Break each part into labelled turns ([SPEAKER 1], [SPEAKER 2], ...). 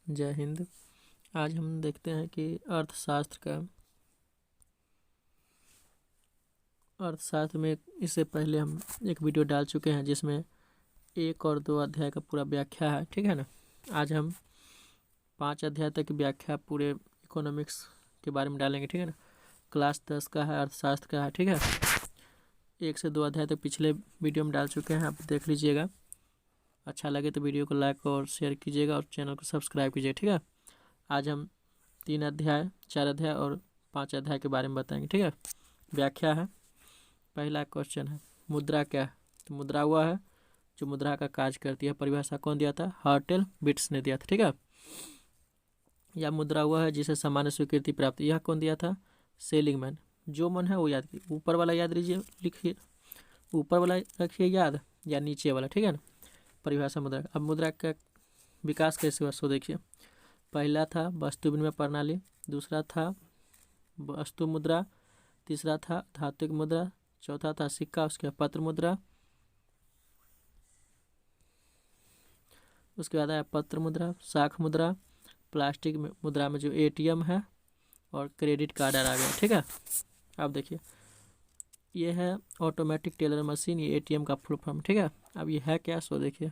[SPEAKER 1] जय हिंद। आज हम देखते हैं कि अर्थशास्त्र में इससे पहले हम एक वीडियो डाल चुके हैं जिसमें 1 और 2 अध्याय का पूरा व्याख्या है, ठीक है ना। आज हम 5 अध्याय तक की व्याख्या पूरे इकोनॉमिक्स के बारे में डालेंगे, ठीक है ना। क्लास 10 का है, अर्थशास्त्र का है, ठीक है। 1 से 2 अध्याय तक पिछले वीडियो में डाल चुके हैं, आप देख लीजिएगा। अच्छा लगे तो वीडियो को लाइक और शेयर कीजिएगा और चैनल को सब्सक्राइब कीजिएगा, ठीक है। आज हम 3 अध्याय, 4 अध्याय और 5 अध्याय के बारे में बताएंगे, ठीक है। व्याख्या है। पहला क्वेश्चन है, मुद्रा क्या है। तो मुद्रा हुआ है जो मुद्रा का कार्य करती है। परिभाषा कौन दिया था? हर्टेल बिट्स ने दिया था, ठीक है। यह मुद्रा हुआ है जिसे सामान्य स्वीकृति प्राप्त। यह कौन दिया था? सेलिंगमैन। जो मन है वो याद कीजिए, ऊपर वाला याद लीजिए, लिखिए, ऊपर वाला रखिए याद या नीचे वाला, ठीक है ना। परिभाषा मुद्रा। अब मुद्रा का विकास कैसे हुआ सो देखिए। पहला था वस्तु विनिमय प्रणाली, दूसरा था वस्तु मुद्रा, तीसरा था धात्विक मुद्रा, चौथा था सिक्का, उसके बाद पत्र मुद्रा, उसके बाद आया पत्र मुद्रा, शाख मुद्रा, प्लास्टिक मुद्रा में जो एटीएम है और क्रेडिट कार्ड आ गया, ठीक है। अब देखिए ये है ऑटोमेटिक टेलर मशीन, ये एटीएम का फुल फॉर्म, ठीक है। अब ये है क्या सो देखिए।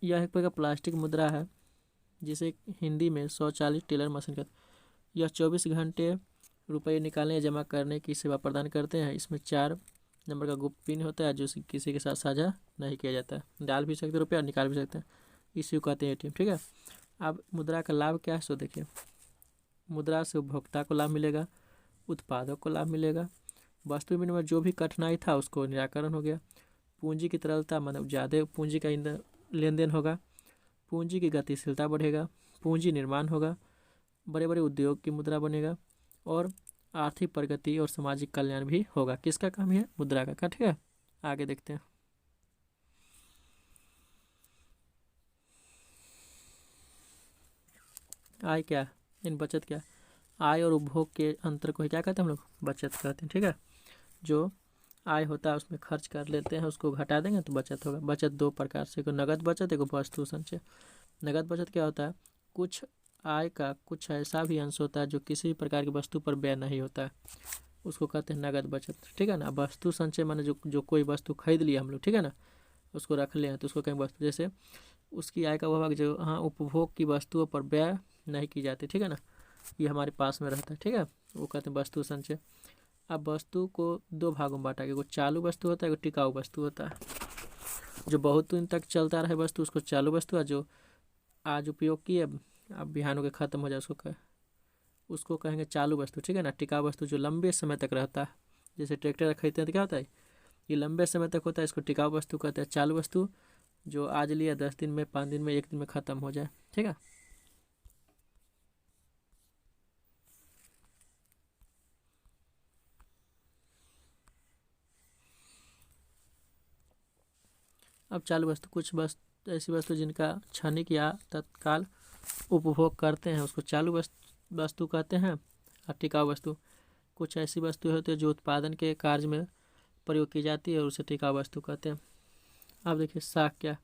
[SPEAKER 1] यह एक प्रकार प्लास्टिक मुद्रा है जिसे हिंदी में 140 टेलर मशीन कहते हैं। यह 24 घंटे रुपये निकालने या जमा करने की सेवा प्रदान करते हैं। इसमें 4 नंबर का गुप्त पिन होता है जो किसी के साथ साझा नहीं किया जाता है। डाल भी सकते रुपये और निकाल भी सकते हैं, इसी को कहते हैं एटीएम, ठीक है। अब मुद्रा का लाभ क्या है सो देखिए। मुद्रा से उपभोक्ता को लाभ मिलेगा, उत्पादक को लाभ मिलेगा, वस्तु विनिमय जो भी कठिनाई था उसको निराकरण हो गया, पूंजी की तरलता मतलब ज़्यादा पूंजी का लेन देन होगा, पूंजी की गतिशीलता बढ़ेगा, पूंजी निर्माण होगा, बड़े बड़े उद्योग की मुद्रा बनेगा और आर्थिक प्रगति और सामाजिक कल्याण भी होगा। किसका काम है? मुद्रा का, ठीक है। आगे देखते हैं। आय क्या है? इन बचत क्या? आय और उपभोग के अंतर को क्या कहते हैं हम लोग? बचत कहते हैं, ठीक है। जो आय होता है उसमें खर्च कर लेते हैं, उसको घटा देंगे तो बचत होगा। बचत 2 प्रकार से, एक नगद बचत, एक वस्तु संचय। नगद बचत क्या होता है? कुछ आय का कुछ ऐसा भी अंश होता है जो किसी भी प्रकार की वस्तु पर व्यय नहीं होता है, उसको कहते हैं नगद बचत, ठीक है ना। वस्तु संचय माने जो कोई वस्तु खरीद लिया हम लोग, ठीक है ना, उसको रख ले तो उसको कहेंगे वस्तु। जैसे उसकी आय का वह भाग जो उपभोग की वस्तुओं पर व्यय नहीं की जाती, ठीक है ना, ये हमारे पास में रहता है, ठीक है, वो कहते हैं वस्तु संचय। अब वस्तु को 2 भागों में बांटा गया, वो चालू वस्तु होता है, वो टिकाऊ वस्तु होता है। जो बहुत दिन तक चलता रहे वस्तु उसको चालू वस्तु है, जो आज उपयोग की अब बिहान हो के ख़त्म हो जाए उसको कहेंगे चालू वस्तु, ठीक है ना। टिकाऊ वस्तु जो लंबे समय तक रहता है, जैसे ट्रैक्टर खरीदते हैं तो क्या होता है, ये लंबे समय तक होता है, इसको टिकाऊ वस्तु कहते हैं। चालू वस्तु जो आज लिया 10 दिन में, 5 दिन में, 1 दिन में ख़त्म हो जाए, ठीक है। अब चालू वस्तु, कुछ वस्तु ऐसी वस्तु जिनका क्षणिक या तत्काल उपभोग करते हैं उसको चालू वस्तु कहते हैं। और टिकाऊ वस्तु कुछ ऐसी वस्तु होती है जो उत्पादन के कार्य में प्रयोग की जाती है और उसे टिकाऊ वस्तु कहते हैं। अब देखिए साख क्या?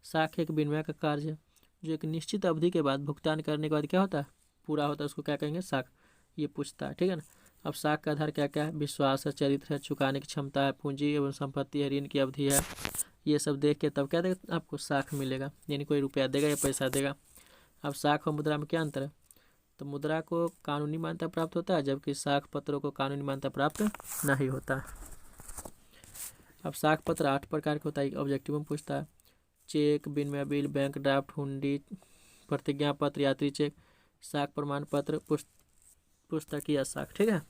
[SPEAKER 1] साख एक विनिमय का कार्य है जो एक निश्चित अवधि के बाद भुगतान करने के बाद क्या होता है, पूरा होता है, उसको क्या कहेंगे? साख। ये पूछता है, ठीक है ना। अब साख का आधार क्या क्या है? विश्वास है, चरित्र है, चुकाने की क्षमता है, पूंजी एवं संपत्ति है, ऋण की अवधि है। ये सब देख के तब क्या देगा आपको? साख मिलेगा, यानी कोई रुपया देगा या पैसा देगा। अब साख और मुद्रा में क्या अंतर है? तो मुद्रा को कानूनी मान्यता प्राप्त होता है जबकि साख पत्रों को कानूनी मान्यता प्राप्त नहीं होता। अब साख पत्र 8 प्रकार के होता है, ऑब्जेक्टिव में पूछता है। चेक, विनिमय बिल, बैंक ड्राफ्ट, हुंडी, प्रतिज्ञा पत्र, यात्री चेक, साख प्रमाण पत्र, पुस्तकीय साख, ठीक है।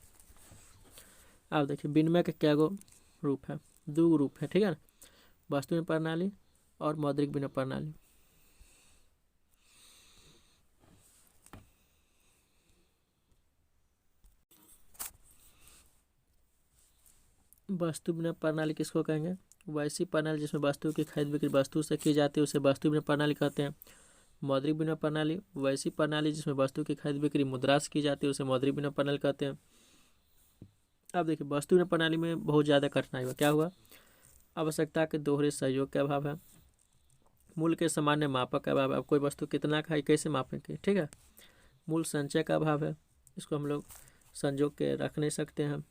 [SPEAKER 1] अब देखिए विनिमय के क्या रूप है? 2 रूप है, ठीक है ना, वस्तु विनिमय प्रणाली और मौद्रिक विनिमय प्रणाली। वस्तु विनिमय प्रणाली किसको कहेंगे? वैसी प्रणाली जिसमें वस्तु की खरीद बिक्री वस्तु से की जाती है उसे वस्तु विनिमय प्रणाली कहते हैं। मौद्रिक विनिमय प्रणाली वैसी प्रणाली जिसमें वस्तु की खरीद बिक्री मुद्रा से की जाती है उसे मौद्रिक विनिमय प्रणाली कहते हैं। अब देखिए वस्तु विनिमय प्रणाली में बहुत ज़्यादा कठिनाई हुआ। क्या हुआ? आवश्यकता के दोहरे सहयोग का अभाव है, मूल के सामान्य मापक का अभाव है। अब कोई वस्तु कितना का है कैसे मापेंगे, ठीक है। मूल संचय का अभाव है, इसको हम लोग संजोग के रख नहीं सकते हैं।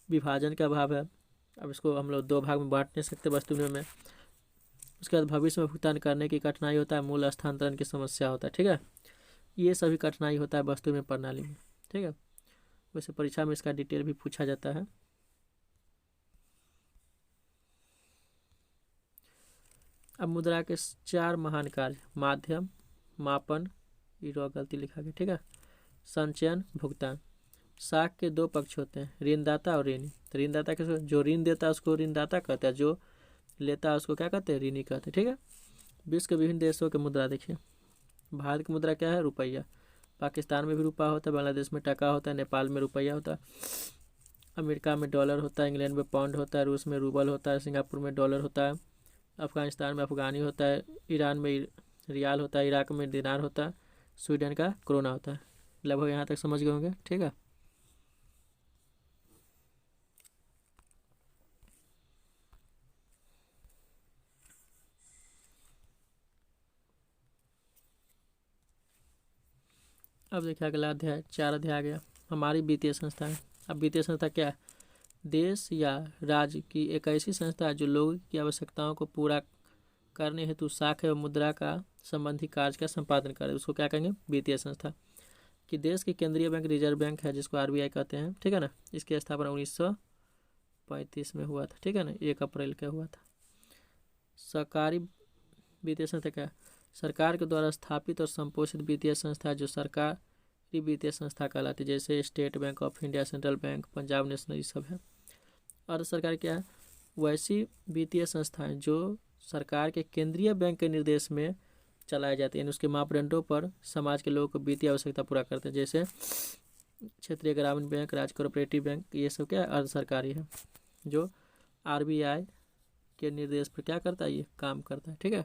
[SPEAKER 1] विभाजन का अभाव है, अब इसको हम लोग दो भाग में बांट नहीं सकते वस्तु में। उसके बाद भविष्य में भुगतान करने की कठिनाई होता है, मूल हस्तांतरण की समस्या होता है, ठीक है। ये सभी कठिनाई होता है वस्तु में प्रणाली में, ठीक है। वैसे परीक्षा में इसका डिटेल भी पूछा जाता है। अब मुद्रा के 4 महान कार्य, माध्यम, मापन, गलती लिखा गया, ठीक है, संचयन, भुगतान। साख के 2 पक्ष होते हैं, ऋणदाता और ऋणी। तो ऋणदाता किसको, जो ऋण देता है उसको ऋणदाता कहते हैं, जो लेता है उसको क्या कहते हैं, ऋणी कहते हैं, ठीक है। विश्व के विभिन्न देशों की मुद्रा देखिए। भारत की मुद्रा क्या है, रुपया। पाकिस्तान में भी रुपया होता है, बांग्लादेश में टका होता है, नेपाल में रुपया होता है, अमेरिका में डॉलर होता है, इंग्लैंड में पाउंड होता है, रूस में रूबल होता है, सिंगापुर में डॉलर होता है, अफगानिस्तान में अफगानी होता है, ईरान में रियाल होता है, इराक में दिनार होता है, स्वीडन का क्रोना होता है। लगभग यहाँ तक समझ गए होंगे, ठीक है। अब देखिए अगला अध्याय, 4 अध्याय आ गया, हमारी वित्तीय संस्थाएं। अब वित्तीय संस्था क्या है, देश या राज्य की एक ऐसी संस्था है जो लोगों की आवश्यकताओं को पूरा करने हेतु साख एवं मुद्रा का संबंधी कार्य का संपादन करे, उसको क्या कहेंगे, वित्तीय संस्था। कि देश की केंद्रीय बैंक रिजर्व बैंक है, जिसको आरबीआई कहते हैं, ठीक है ना। इसकी स्थापना 1935 में हुआ था, ठीक है ना, 1 अप्रैल का हुआ था। सरकारी वित्तीय संस्था क्या है, सरकार के द्वारा स्थापित और संपोषित वित्तीय संस्था जो सरकारी वित्तीय संस्था कहलाती है, जैसे state bank of India, central bank, Punjab national, ये सब है। अर्ध सरकार क्या है, वैसी वित्तीय संस्थाएं जो सरकार के केंद्रीय बैंक के निर्देश में चलाए जाते हैं, उसके मापदंडों पर समाज के लोगों को वित्तीय आवश्यकता पूरा करते हैं, जैसे क्षेत्रीय ग्रामीण बैंक, राज्य कोऑपरेटिव बैंक, ये सब क्या अर्ध सरकारी है, जो आरबीआई के निर्देश पर क्या करता है, ये काम करता है, ठीक है।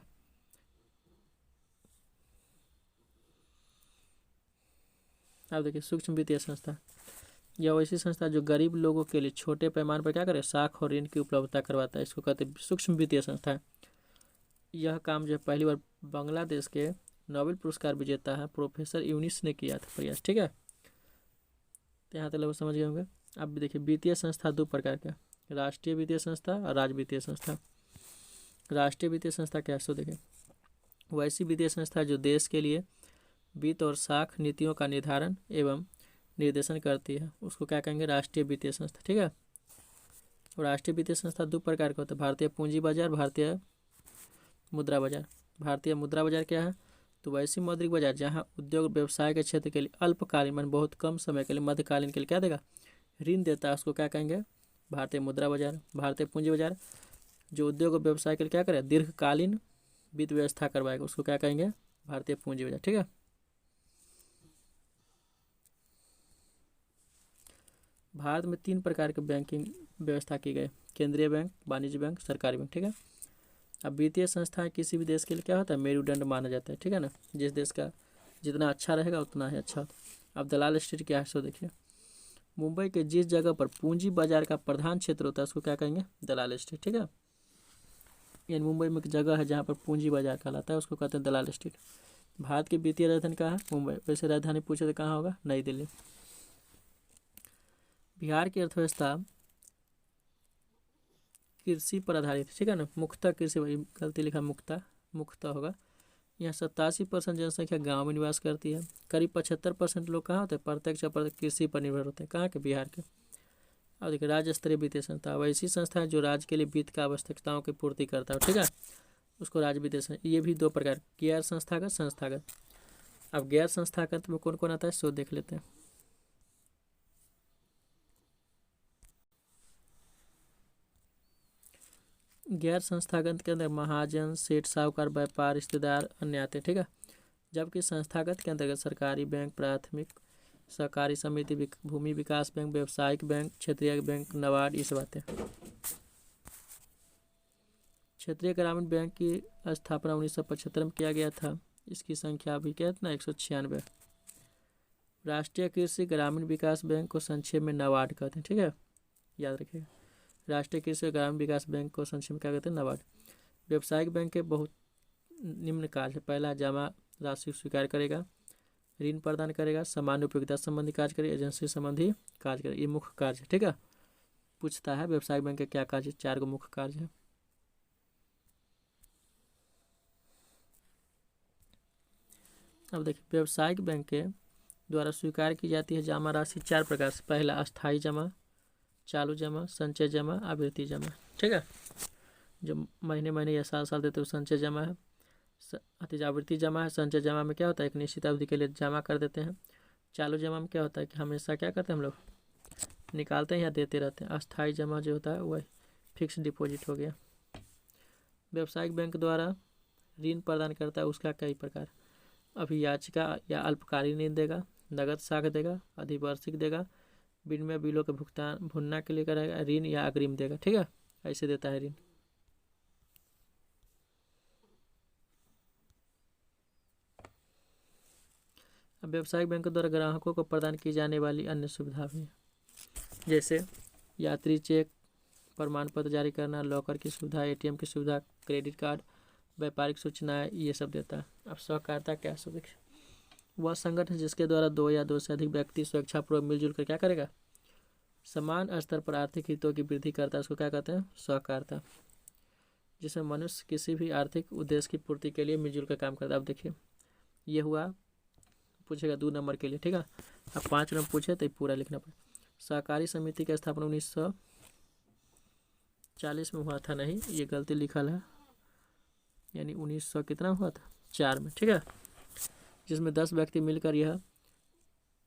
[SPEAKER 1] अब देखिए सूक्ष्म वित्तीय संस्था, यह वैसी संस्था जो गरीब लोगों के लिए छोटे पैमाने पर क्या करे, साख और ऋण की उपलब्धता करवाता है, इसको कहते हैं सूक्ष्म वित्तीय संस्था है। यह काम जो पहली बार बांग्लादेश के नोबेल पुरस्कार विजेता है प्रोफेसर यूनिस ने किया था प्रयास, ठीक है। तो यहाँ तक लोग समझ गए होंगे। अब भी देखिए वित्तीय संस्था 2 प्रकार का, राष्ट्रीय वित्तीय संस्था और राज्य वित्तीय संस्था। राष्ट्रीय वित्तीय संस्था क्या है, सो देखिए वैसी वित्तीय संस्था जो देश के लिए वित्त और साख नीतियों का निर्धारण एवं निर्देशन करती है, उसको क्या कहेंगे, राष्ट्रीय वित्तीय संस्था, ठीक है। और राष्ट्रीय वित्तीय संस्था 2 प्रकार का होता है, भारतीय पूंजी बाजार, भारतीय मुद्रा बाजार। भारतीय मुद्रा बाजार क्या है, तो वैसी मौद्रिक बाजार जहां उद्योग व्यवसाय के क्षेत्र के लिए अल्पकालीन मान बहुत कम समय के लिए, मध्यकालीन के लिए क्या देगा, ऋण देता है, उसको क्या कहेंगे, भारतीय मुद्रा बाजार। भारतीय पूंजी बाजार जो उद्योग और व्यवसाय के लिए क्या करे, दीर्घकालीन वित्त व्यवस्था करवाएगा, उसको क्या कहेंगे, भारतीय पूंजी बाजार, ठीक है। भारत में 3 प्रकार के बैंकिंग व्यवस्था की गई, केंद्रीय बैंक, वाणिज्य बैंक, सरकारी बैंक, ठीक है। अब वित्तीय संस्थाएं किसी भी देश के लिए क्या होता है, मेरुदंड माना जाता है, ठीक है ना। जिस देश का जितना अच्छा रहेगा उतना ही अच्छा होता है। अब दलाल स्ट्रीट क्या है, सो देखिए मुंबई के जिस जगह पर पूंजी बाजार का प्रधान क्षेत्र होता है उसको क्या कहेंगे, दलाल स्ट्रीट, ठीक है। यानी मुंबई में एक जगह है जहाँ पर पूंजी बाजार कहलाता है, उसको कहते हैं दलाल स्ट्रीट। भारत की वित्तीय राजधानी कहाँ है, मुंबई। वैसे राजधानी पूछे तो कहाँ होगा, नई दिल्ली। बिहार की अर्थव्यवस्था कृषि पर आधारित, ठीक है ना, मुख्यतः कृषि, गलती लिखा मुख्यतः होगा। यहाँ 87% जनसंख्या गांव में निवास करती है। करीब 75% लोग कहाँ होते हैं, प्रत्यक्ष अप्रत्यक्ष कृषि पर निर्भर होते हैं, कहाँ के, बिहार के। अब देखिए राज्य स्तरीय वित्तीय संस्था, वैसी संस्था है जो राज्य के लिए वित्त का आवश्यकताओं की पूर्ति करता है, ठीक है, उसको राज्य वित्तीय संस्था। ये भी 2 प्रकार, गैर संस्थागत, संस्थागत। अब गैर संस्थागत में कौन कौन आता है, सो देख लेते हैं। गैर संस्थागत के अंदर महाजन, सेठ, साहूकार, व्यापार, रिश्तेदार, अन्य आते हैं, ठीक है। जबकि संस्थागत के अंतर्गत सरकारी बैंक, प्राथमिक सहकारी समिति, भूमि विकास बैंक, व्यावसायिक बैंक, क्षेत्रीय बैंक, नाबार्ड, ये सब आते हैं। क्षेत्रीय ग्रामीण बैंक की स्थापना 1975 में किया गया था। इसकी संख्या अभी कितना, 196। राष्ट्रीय कृषि ग्रामीण विकास बैंक को संक्षेप में नाबार्ड कहते हैं, ठीक है, याद रखिएगा। राष्ट्रीय कृषि और ग्रामीण विकास बैंक को संक्षिप्त में क्या कहते हैं? नाबार्ड। व्यावसायिक बैंक के बहुत निम्न कार्य है। पहला, जमा राशि स्वीकार करेगा, ऋण प्रदान करेगा, सामान्य उपयोगिता संबंधी कार्य करेगा, एजेंसी संबंधी कार्य करेगा। ये मुख्य कार्य है। ठीक है, पूछता है व्यावसायिक बैंक के क्या कार्य? 4 को मुख्य कार्य है। अब देखिए, व्यावसायिक बैंक के द्वारा स्वीकार की जाती है जमा राशि 4 प्रकार से। पहला, अस्थायी जमा, चालू जमा, संचय जमा, आवर्ती जमा। ठीक है, जो महीने महीने या साल साल देते हैं संचय जमा है। आवर्ती जमा है। संचय जमा में क्या होता है? एक निश्चित अवधि के लिए जमा कर देते हैं। चालू जमा में क्या होता है कि हमेशा क्या करते हैं हम लोग? निकालते हैं या देते रहते हैं। अस्थायी जमा जो होता है वह फिक्स डिपॉजिट हो गया। व्यावसायिक बैंक द्वारा ऋण प्रदान करता है, उसका कई प्रकार। अभियाचिका या अल्पकालीन ऋण देगा, नगद साख देगा, अधिवार्षिक देगा, विनिमय बिलों के भुगतान भुगतान के लिए करेगा, ऋण या अग्रिम देगा। ठीक है, ऐसे देता है ऋण। अब व्यावसायिक बैंक द्वारा ग्राहकों को प्रदान की जाने वाली अन्य सुविधा भी है, जैसे यात्री चेक, प्रमाण पत्र जारी करना, लॉकर की सुविधा, एटीएम की सुविधा, क्रेडिट कार्ड, व्यापारिक सूचनाएं, ये सब देता है। अब सहकारिता क्या है? देखिए, वह संगठन है जिसके द्वारा 2 या 2 से अधिक व्यक्ति स्वेच्छापूर्वक मिलजुल कर क्या करेगा? समान स्तर पर आर्थिक हितों की वृद्धि करता है, उसको क्या कहते हैं? सहकारिता। जिसमें मनुष्य किसी भी आर्थिक उद्देश्य की पूर्ति के लिए मिलजुल कर काम करता है। अब देखिए, ये हुआ, पूछेगा 2 नंबर के लिए। ठीक है, अब 5 नंबर पूछे तो पूरा लिखना पड़ेगा। सहकारी समिति की स्थापना 1940 में हुआ था। नहीं, ये गलती लिखल है, यानी 1900 कितना हुआ था? 4 में। ठीक है, जिसमें 10 व्यक्ति मिलकर यह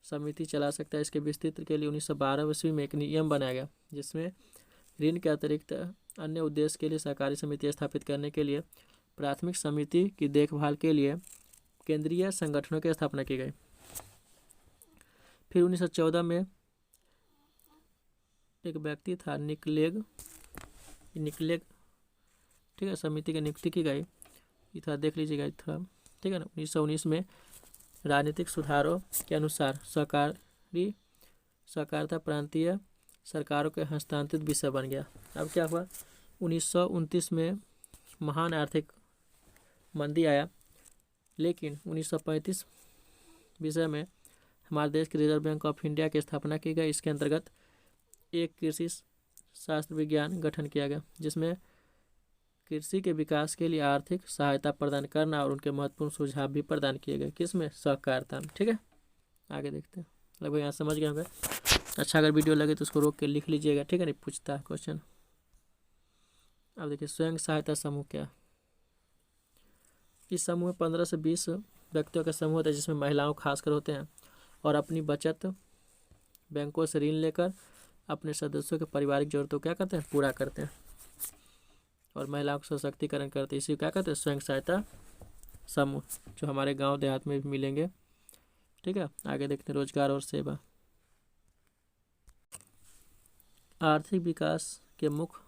[SPEAKER 1] समिति चला सकता है। इसके विस्तृत के लिए 1912 ईस्वी में एक नियम बनाया गया, जिसमें ऋण के अतिरिक्त अन्य उद्देश्य के लिए सहकारी समिति स्थापित करने के लिए प्राथमिक समिति की देखभाल के लिए केंद्रीय संगठनों की स्थापना की गई। फिर 1914 में एक व्यक्ति था निकलेग, ठीक है, समिति की नियुक्ति की गई। ये थोड़ा देख लीजिएगा थोड़ा। ठीक है ना, 1919 में राजनीतिक सुधारों के अनुसार सहकारिता प्रांतीय सरकारों के हस्तांतरित विषय बन गया। अब क्या हुआ? 1929 में महान आर्थिक मंदी आया, लेकिन 1935 विषय में हमारे देश के रिजर्व बैंक ऑफ इंडिया की स्थापना की गई। इसके अंतर्गत एक कृषि शास्त्र विज्ञान गठन किया गया, जिसमें कृषि के विकास के लिए आर्थिक सहायता प्रदान करना और उनके महत्वपूर्ण सुझाव भी प्रदान किए गए। किसमें? सहकारिता में। ठीक है, आगे देखते हैं। लगभग यहाँ समझ गए होंगे। अच्छा, अगर वीडियो लगे तो उसको रोक के लिख लीजिएगा। ठीक है, नहीं पूछता है क्वेश्चन। अब देखिए, स्वयं सहायता समूह क्या? इस समूह में 15 से 20 व्यक्तियों का समूह होता है, जिसमें महिलाओं खासकर होते हैं और अपनी बचत बैंकों से ऋण लेकर अपने सदस्यों के पारिवारिक जरूरतों को क्या करते हैं? पूरा करते हैं और महिलाओं को सशक्तिकरण करते हैं। इसी को क्या कहते हैं? स्वयं सहायता समूह, जो हमारे गांव देहात में भी मिलेंगे। ठीक है, आगे देखते हैं। रोजगार और सेवा। आर्थिक विकास के मुख्य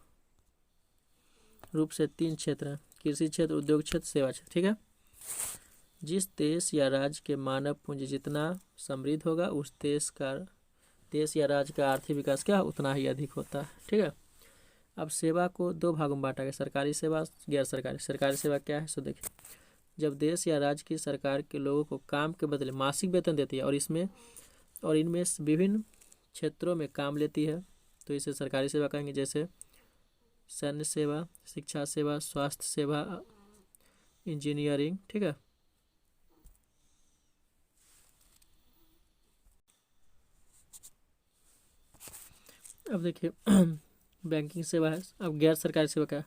[SPEAKER 1] रूप से 3 क्षेत्र हैं: कृषि क्षेत्र, उद्योग क्षेत्र, सेवा क्षेत्र। ठीक है, जिस देश या राज्य के मानव पूंजी जितना समृद्ध होगा, उस देश या राज्य का आर्थिक विकास क्या उतना ही अधिक होता है। ठीक है, अब सेवा को 2 भागों में बांटा गया: सरकारी सेवा, गैर सरकारी। सरकारी सेवा क्या है? सो देखिए, जब देश या राज्य की सरकार के लोगों को काम के बदले मासिक वेतन देती है और इनमें विभिन्न क्षेत्रों में काम लेती है, तो इसे सरकारी सेवा कहेंगे। जैसे सैन्य सेवा, शिक्षा सेवा, स्वास्थ्य सेवा, इंजीनियरिंग। ठीक है, अब देखिए बैंकिंग सेवा है। अब गैर सरकारी सेवा क्या है?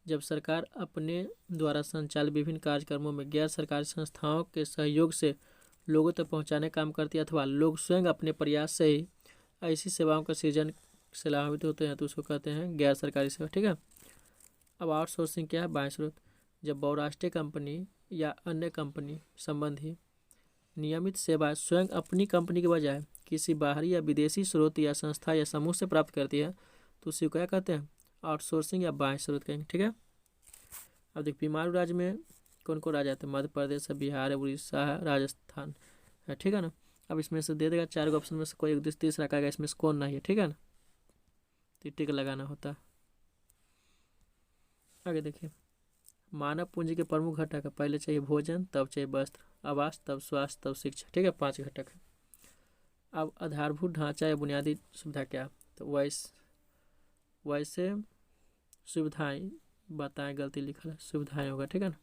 [SPEAKER 1] जब सरकार अपने द्वारा संचालित विभिन्न कार्यक्रमों में गैर सरकारी संस्थाओं के सहयोग से लोगों तक पहुंचाने का काम करती है, अथवा लोग स्वयं अपने प्रयास से ही ऐसी सेवाओं का सृजन से लाभान्वित होते हैं, तो उसको कहते हैं गैर सरकारी सेवा। ठीक है, अब आउटसोर्सिंग क्या है? बाह्य स्रोत। जब बहुराष्ट्रीय कंपनी या अन्य कंपनी संबंधी नियमित सेवाएं स्वयं अपनी कंपनी के बजाय किसी बाहरी या विदेशी स्रोत या संस्था या समूह से प्राप्त करती है, तो उसी को क्या कहते हैं? आउटसोर्सिंग या बाह्य स्रोत कहेंगे। ठीक है, अब देखिए, बीमारू राज्य में कौन कौन राज्य आते हैं? मध्य प्रदेश है, बिहार है, उड़ीसा है, राजस्थान है। ठीक है ना, अब इसमें से दे देगा 4 ऑप्शन में से कोई एक तीसरा कहेगा इसमें से कौन नहीं है। ठीक है ना, तो टिक लगाना होता। आगे देखिए, मानव पूंजी के प्रमुख घटक है, पहले चाहिए भोजन, तब चाहिए वस्त्र, आवास, तब स्वास्थ्य, तब शिक्षा। ठीक है, 5 घटक है। अब आधारभूत ढांचा या बुनियादी सुविधा क्या, तो वैसे सुविधाएं बताएं, गलती लिखा है, सुविधाएं होगा। ठीक है ना।